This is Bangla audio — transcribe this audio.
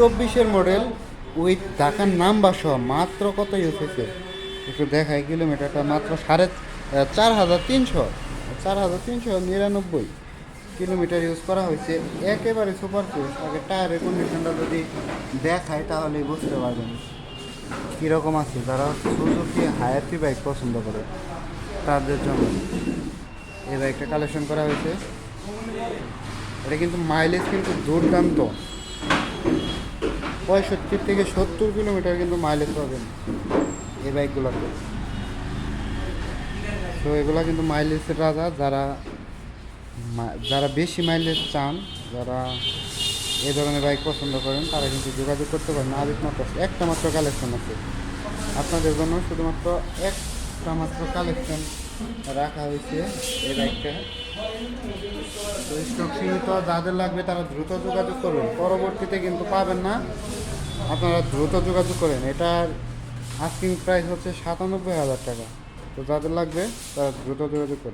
24-এর মডেল উইথ ঢাকার নাম্বার সহ মাত্র কত ইউজ হয়েছে একটু দেখায়। কিলোমিটারটা মাত্র 4,300, 4,399 কিলোমিটার ইউজ করা হয়েছে। একেবারে সুপার ফ্রেশ। আগে টায়ারের কন্ডিশনটা যদি দেখায় তাহলেই বুঝতে পারবেন কীরকম আছে। যারা সুজুকি হায়াতি বাইক পছন্দ করে তাদের জন্য এই বাইকটা কালেকশন করা হয়েছে। এটা কিন্তু মাইলেজ কিন্তু দুর্দান্ত, 65 থেকে 70 কিলোমিটার কিন্তু মাইলেজ পাবেন এই বাইকগুলোতে। তো এগুলো কিন্তু মাইলেজের রাজা। যারা যারা বেশি মাইলেজ চান, যারা এই ধরনের বাইক পছন্দ করেন তারা কিন্তু যোগাযোগ করতে পারেন। আর মাত্র একটা মাত্র কালেকশন আছে আপনাদের জন্য, শুধুমাত্র একটা মাত্র কালেকশন রাখা হয়েছে এই বাইকটা। তো স্টক সীমিত, যাদের লাগবে তারা দ্রুত যোগাযোগ করবেন, পরবর্তীতে কিন্তু পাবেন না। আপনারা দ্রুত যোগাযোগ করেন। এটার আস্কিং প্রাইস হচ্ছে 97,000 টাকা। তো যাদের লাগবে তারা দ্রুত যোগাযোগ করেন।